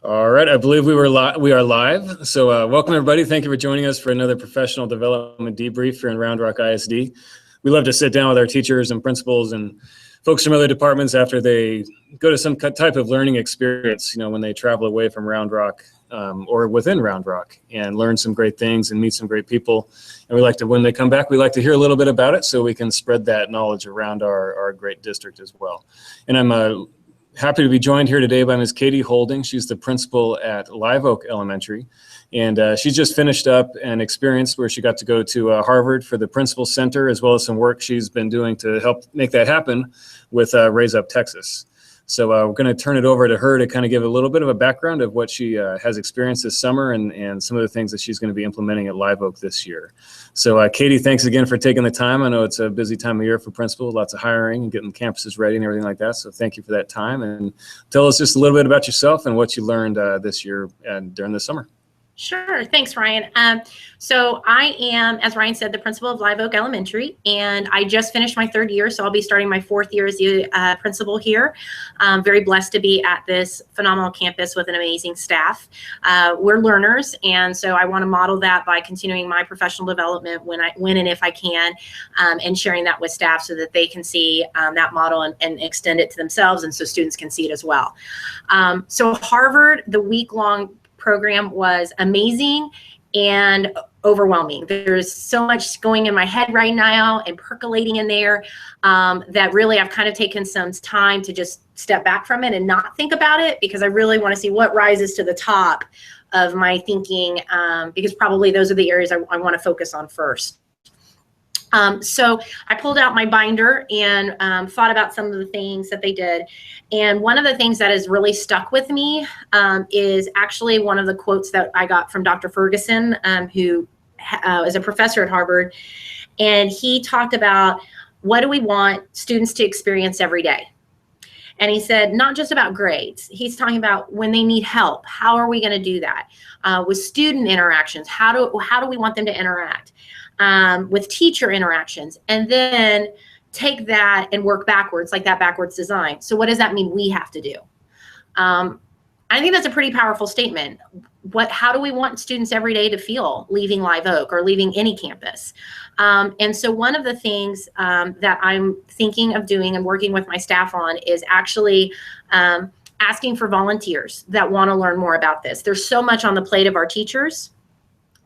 All right, I believe we are live. So welcome everybody. Thank you for joining us for another professional development debrief here in Round Rock ISD. We love to sit down with our teachers and principals and folks from other departments after they go to some type of learning experience, when they travel away from Round Rock or within Round Rock, and learn some great things and meet some great people. And we like to, when they come back, we like to hear a little bit about it so we can spread that knowledge around our great district as well. And I'm happy to be joined here today by Ms. Katie Holding. She's the principal at Live Oak Elementary. And she just finished up an experience where she got to go to Harvard for the Principal Center, as well as some work she's been doing to help make that happen with Raise Up Texas. So we're going to turn it over to her to kind of give a little bit of a background of what she has experienced this summer and some of the things that she's going to be implementing at Live Oak this year. So Katie, thanks again for taking the time. I know it's a busy time of year for principals, lots of hiring and getting campuses ready and everything like that. So thank you for that time, and tell us just a little bit about yourself and what you learned this year and during the summer. Sure. Thanks, Ryan. So I am, as Ryan said, the principal of Live Oak Elementary, and I just finished my third year, so I'll be starting my fourth year as the principal here. I'm very blessed to be at this phenomenal campus with an amazing staff. We're learners, and so I want to model that by continuing my professional development when and if I can, and sharing that with staff so that they can see that model and extend it to themselves, and so students can see it as well. So Harvard, the week-long program was amazing and overwhelming. There's so much going in my head right now and percolating in there that really I've kind of taken some time to just step back from it and not think about it, because I really want to see what rises to the top of my thinking, because probably those are the areas I want to focus on first. So I pulled out my binder and thought about some of the things that they did. And one of the things that has really stuck with me is actually one of the quotes that I got from Dr. Ferguson, who is a professor at Harvard. And he talked about, what do we want students to experience every day? And he said, not just about grades. He's talking about when they need help. How are we going to do that? With student interactions, how do we want them to interact? With teacher interactions, and then take that and work backwards, like that backwards design. So what does that mean we have to do? I think that's a pretty powerful statement. How do we want students every day to feel leaving Live Oak or leaving any campus? And so one of the things that I'm thinking of doing and working with my staff on is actually asking for volunteers that want to learn more about this. There's so much on the plate of our teachers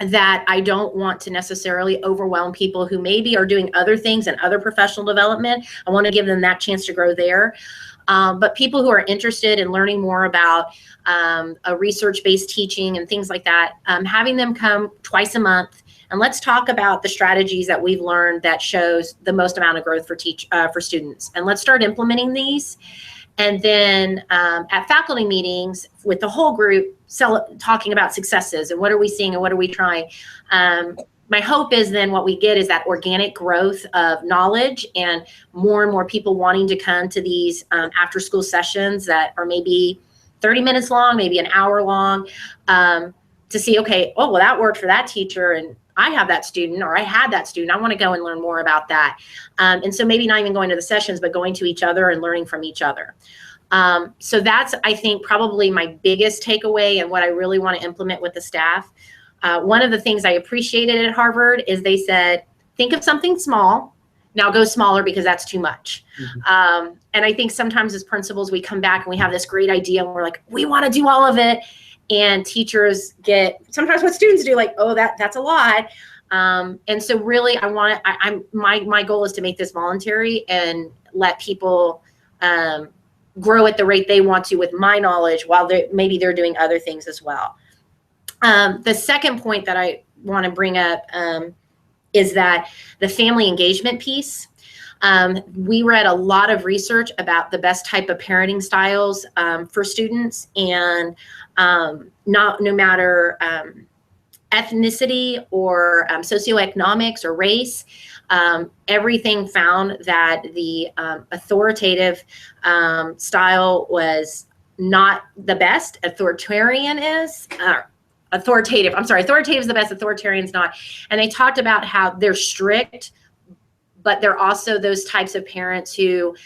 that I don't want to necessarily overwhelm people who maybe are doing other things and other professional development. I want to give them that chance to grow there. But people who are interested in learning more about a research-based teaching and things like that, having them come twice a month, and let's talk about the strategies that we've learned that shows the most amount of growth for students. And let's start implementing these. And then at faculty meetings with the whole group, talking about successes and what are we seeing and what are we trying. My hope is then what we get is that organic growth of knowledge and more people wanting to come to these after school sessions that are maybe 30 minutes long, maybe an hour long, to see, okay, oh, well, that worked for that teacher, and I have that student, or I had that student. I want to go and learn more about that. And so maybe not even going to the sessions, but going to each other and learning from each other. So that's, I think, probably my biggest takeaway and what I really want to implement with the staff. One of the things I appreciated at Harvard is they said, think of something small, now go smaller because that's too much. Mm-hmm. And I think sometimes as principals, we come back and we have this great idea and we're like, we want to do all of it. And teachers get sometimes what students do, like, oh, that's a lot. And so really my goal is to make this voluntary and let people grow at the rate they want to with my knowledge while maybe they're doing other things as well. The second point that I want to bring up is that the family engagement piece. We read a lot of research about the best type of parenting styles for students, and no matter ethnicity or socioeconomics or race, everything found that the authoritative style was not the best. Authoritative is the best, authoritarian's not. And they talked about how they're strict, but they're also those types of parents who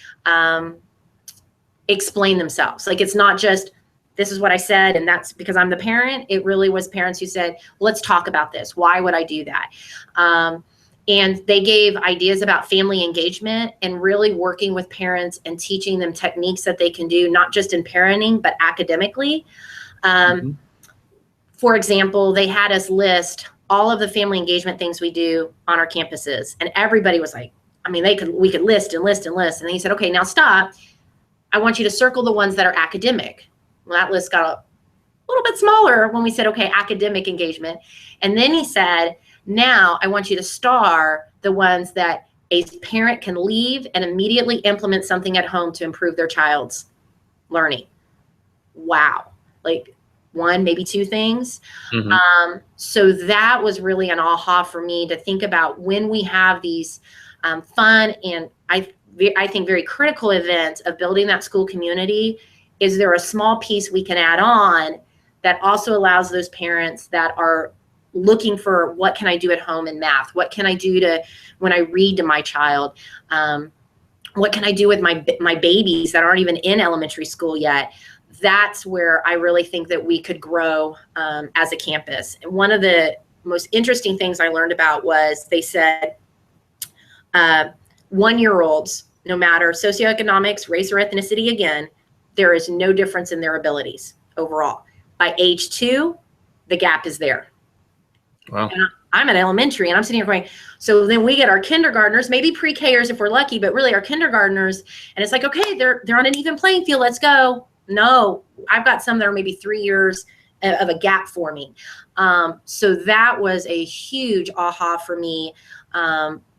explain themselves. Like, it's not just this is what I said, and that's because I'm the parent. It really was parents who said, let's talk about this. Why would I do that? And they gave ideas about family engagement and really working with parents and teaching them techniques that they can do, not just in parenting, but academically. For example, they had us list all of the family engagement things we do on our campuses. And everybody was like, I mean, we could list and list and list. And then he said, okay, now stop. I want you to circle the ones that are academic. Well, that list got a little bit smaller when we said, okay, academic engagement. And then he said, now I want you to star the ones that a parent can leave and immediately implement something at home to improve their child's learning. Wow. Like one, maybe two things. So that was really an aha for me to think about when we have these fun and I think very critical events of building that school community. Is there a small piece we can add on that also allows those parents that are looking for what can I do at home in math? What can I do to when I read to my child? What can I do with my babies that aren't even in elementary school yet? That's where I really think that we could grow as a campus. And one of the most interesting things I learned about was they said 1-year-olds, no matter socioeconomics, race, or ethnicity, again, there is no difference in their abilities overall. By age 2, the gap is there. Wow. And I'm at elementary and I'm sitting here going, so then we get our kindergartners, maybe pre-Kers if we're lucky, but really our kindergartners, and it's like, okay, they're on an even playing field, let's go. No, I've got some that are maybe 3 years of a gap for me. So that was a huge aha for me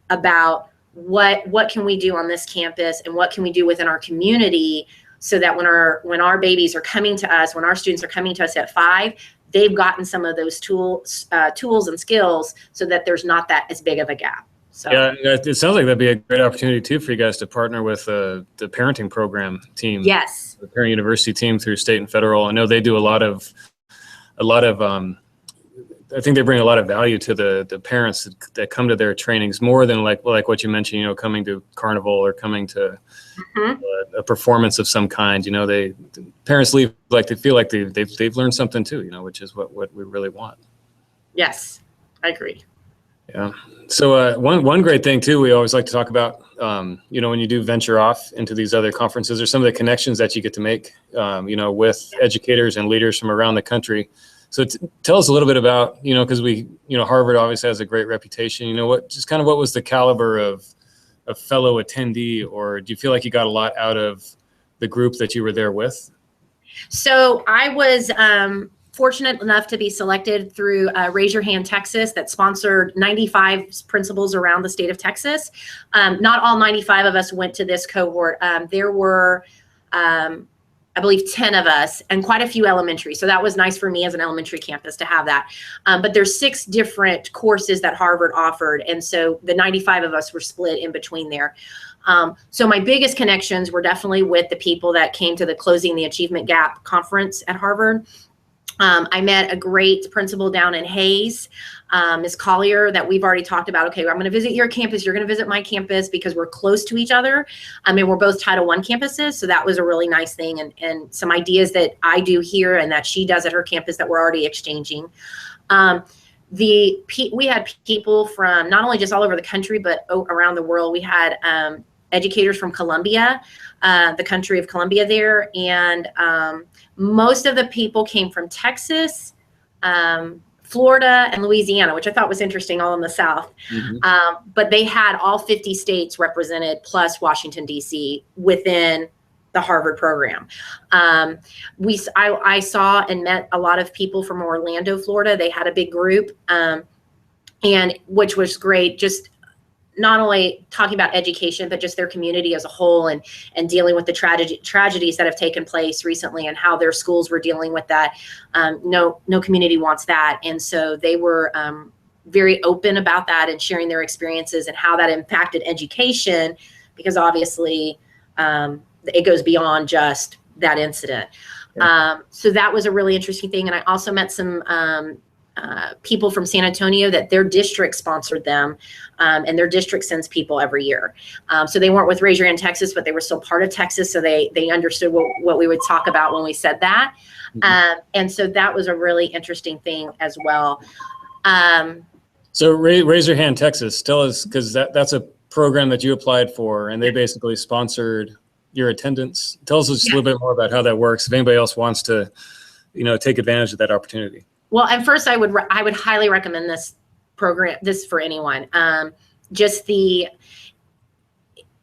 about what can we do on this campus and what can we do within our community so that when our babies are coming to us, when our students are coming to us at 5, they've gotten some of those tools and skills so that there's not that as big of a gap. So yeah, it sounds like that'd be a great opportunity too for you guys to partner with the parenting program team. Yes, the Parent University team through state and federal. I know they do a lot of I think they bring a lot of value to the parents that come to their trainings, more than like what you mentioned, you know, coming to Carnival or coming to a performance of some kind. You know, the parents leave like they feel like they've learned something too, you know, which is what we really want. Yes, I agree. Yeah. So one great thing too, we always like to talk about, you know, when you do venture off into these other conferences, or some of the connections that you get to make, you know, with educators and leaders from around the country. So tell us a little bit about, you know, because Harvard obviously has a great reputation. You know, what was the caliber of a fellow attendee, or do you feel like you got a lot out of the group that you were there with? So I was fortunate enough to be selected through Raise Your Hand Texas, that sponsored 95 principals around the state of Texas. Not all 95 of us went to this cohort. There were I believe 10 of us, and quite a few elementary. So that was nice for me as an elementary campus to have that. But there's 6 different courses that Harvard offered. And so the 95 of us were split in between there. So my biggest connections were definitely with the people that came to the Closing the Achievement Gap conference at Harvard. I met a great principal down in Hayes, Ms. Collier, that we've already talked about. Okay, I'm going to visit your campus. You're going to visit my campus because we're close to each other. I mean, we're both Title I campuses. So that was a really nice thing. And some ideas that I do here and that she does at her campus that we're already exchanging. We had people from not only just all over the country, but around the world. We had educators from Colombia, the country of Colombia there. And most of the people came from Texas, Florida, and Louisiana, which I thought was interesting, all in the South. But they had all 50 states represented, plus Washington, D.C. within the Harvard program. I saw and met a lot of people from Orlando, Florida. They had a big group, and which was great. Just not only talking about education, but just their community as a whole, and dealing with the tragedies that have taken place recently and how their schools were dealing with that. No community wants that. And so they were very open about that and sharing their experiences and how that impacted education, because obviously it goes beyond just that incident. So that was a really interesting thing. And I also met some people from San Antonio that their district sponsored them, and their district sends people every year. So they weren't with Raise Your Hand Texas, but they were still part of Texas, so they understood what we would talk about when we said that. And so that was a really interesting thing as well. So Raise Your Hand Texas, tell us, because that's a program that you applied for, and they basically sponsored your attendance. Tell us just a little bit more about how that works, if anybody else wants to, take advantage of that opportunity. Well, and first I would highly recommend this program, this for anyone.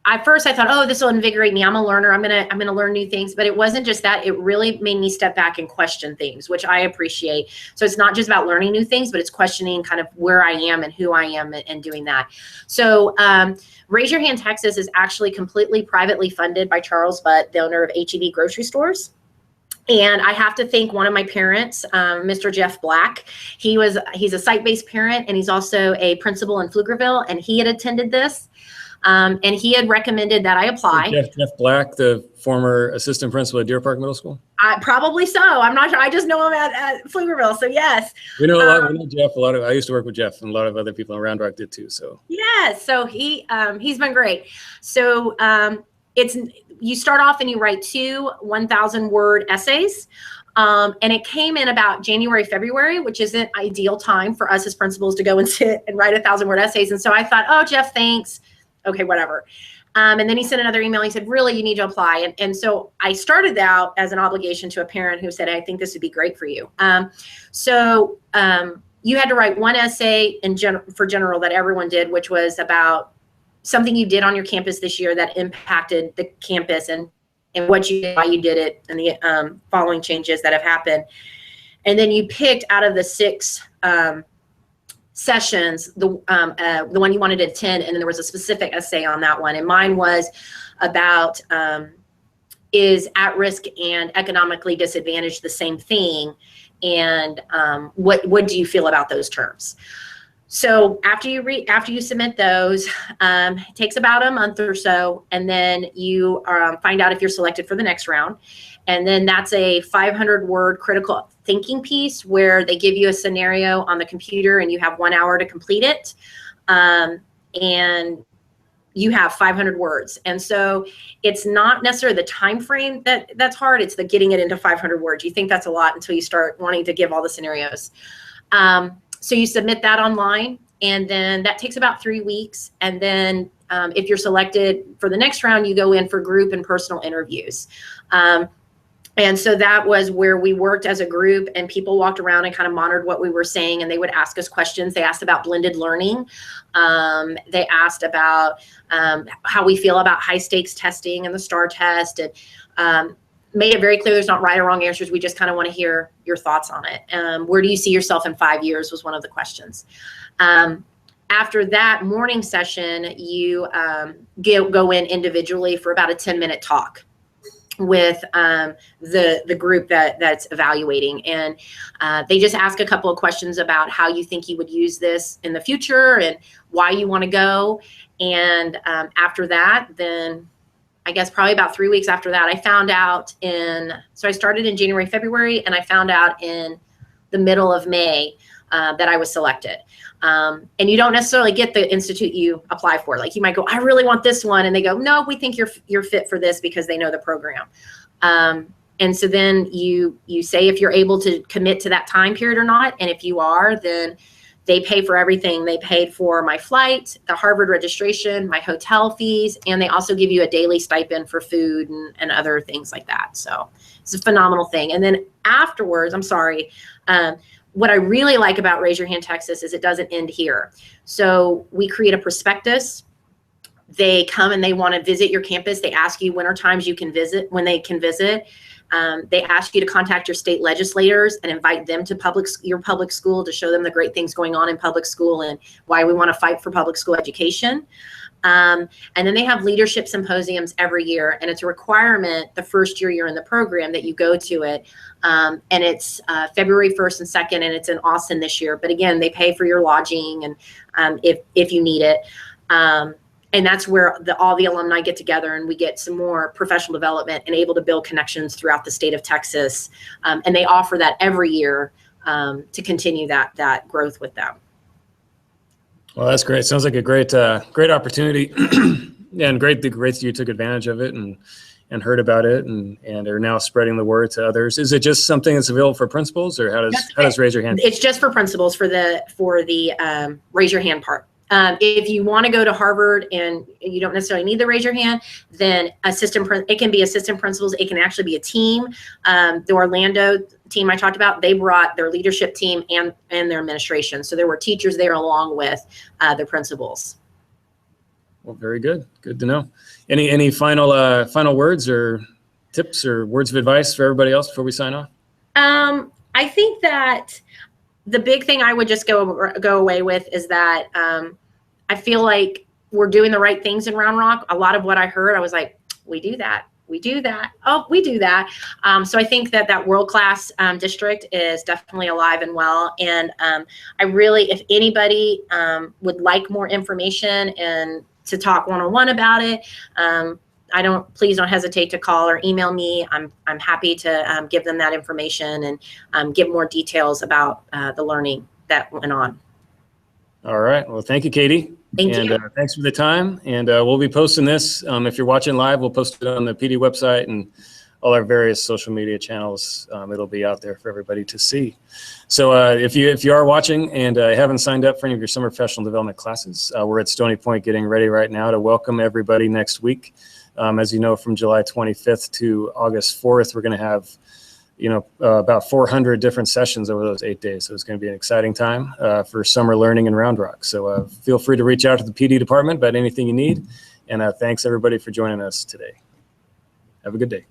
At first I thought, oh, this will invigorate me. I'm a learner. I'm gonna learn new things. But it wasn't just that. It really made me step back and question things, which I appreciate. So it's not just about learning new things, but it's questioning kind of where I am and who I am and doing that. So Raise Your Hand Texas is actually completely privately funded by Charles Butt, the owner of H-E-B Grocery Stores. And I have to thank one of my parents, Mr. Jeff Black. He's a site-based parent, and he's also a principal in Pflugerville, and he had attended this. And he had recommended that I apply. Jeff Black, the former assistant principal at Deer Park Middle School? Probably so. I'm not sure. I just know him at Pflugerville. So yes. We know a lot. We know Jeff. I used to work with Jeff, and a lot of other people in Round Rock did too. So yes. So he's been great. So you start off and you write 2 1,000-word essays. And it came in about January, February, which isn't ideal time for us as principals to go and sit and write 1,000-word essays. And so I thought, oh, Jeff, thanks. Okay, whatever. And then he sent another email. He said, really, you need to apply. And so I started out as an obligation to a parent who said, I think this would be great for you. So you had to write one essay for general that everyone did, which was about something you did on your campus this year that impacted the campus and what you did, why you did it, and the following changes that have happened. And then you picked out of the 6 sessions, the one you wanted to attend, and then there was a specific essay on that one. And mine was about is at-risk and economically disadvantaged the same thing, and what do you feel about those terms? So after you submit those, it takes about a month or so, and then you find out if you're selected for the next round. And then that's a 500-word critical thinking piece where they give you a scenario on the computer and you have 1 hour to complete it. And you have 500 words. And so it's not necessarily the time frame that's hard, it's the getting it into 500 words. You think that's a lot until you start wanting to give all the scenarios. So you submit that online, and then that takes about 3 weeks. And then if you're selected for the next round, you go in for group and personal interviews. And so that was where we worked as a group, and people walked around and kind of monitored what we were saying, and they would ask us questions. They asked about blended learning. They asked about how we feel about high stakes testing and the STAR test, and made it very clear there's not right or wrong answers. We just kind of want to hear your thoughts on it. Where do you see yourself in 5 years was one of the questions. After that morning session, you go in individually for about a 10-minute talk with the group that's evaluating, and they just ask a couple of questions about how you think you would use this in the future and why you want to go. And after that, then I guess probably about 3 weeks after that, I found out so I started in January, February, and I found out in the middle of May that I was selected. And you don't necessarily get the institute you apply for. Like you might go, I really want this one. And they go, no, we think you're fit for this because they know the program. And so then you say if you're able to commit to that time period or not. And if you are, then they pay for everything. They paid for my flight, the Harvard registration, my hotel fees, and they also give you a daily stipend for food and other things like that. So it's a phenomenal thing. And then afterwards, what I really like about Raise Your Hand Texas is it doesn't end here. So we create a prospectus. They come and they want to visit your campus. They ask you when are times you can visit, when they can visit. They ask you to contact your state legislators and invite them to your public school to show them the great things going on in public school and why we want to fight for public school education. And then they have leadership symposiums every year, and it's a requirement the first year you're in the program that you go to it. And it's February 1st and 2nd, and it's in Austin this year. But again, they pay for your lodging and if you need it. And that's where all the alumni get together, and we get some more professional development and able to build connections throughout the state of Texas. And they offer that every year to continue that growth with them. Well, that's great. Sounds like a great opportunity, and great that you took advantage of it and heard about it and are now spreading the word to others. Is it just something that's available for principals, or how does Raise Your Hand? It's just for principals for the raise your hand part. If you want to go to Harvard and you don't necessarily need the raise your hand, then it can be assistant principals. It can actually be a team. The Orlando team I talked about, they brought their leadership team and their administration. So there were teachers there along with the principals. Well, very good. Good to know. Any final words or tips or words of advice for everybody else before we sign off? I think that the big thing I would just go away with is that I feel like we're doing the right things in Round Rock. A lot of what I heard, I was like, we do that. We do that. Oh, we do that. So I think that world-class district is definitely alive and well. And I really, if anybody would like more information and to talk one-on-one about it, please don't hesitate to call or email me. I'm happy to give them that information and give more details about the learning that went on. All right. Well, thank you, Katie. Thank you. Thanks for the time. And we'll be posting this. If you're watching live, we'll post it on the PD website and all our various social media channels. It'll be out there for everybody to see. So if you are watching and haven't signed up for any of your summer professional development classes, we're at Stony Point getting ready right now to welcome everybody next week. As you know, from July 25th to August 4th, we're going to have about 400 different sessions over those 8 days. So it's going to be an exciting time for summer learning in Round Rock. So feel free to reach out to the PD department about anything you need. And thanks everybody for joining us today. Have a good day.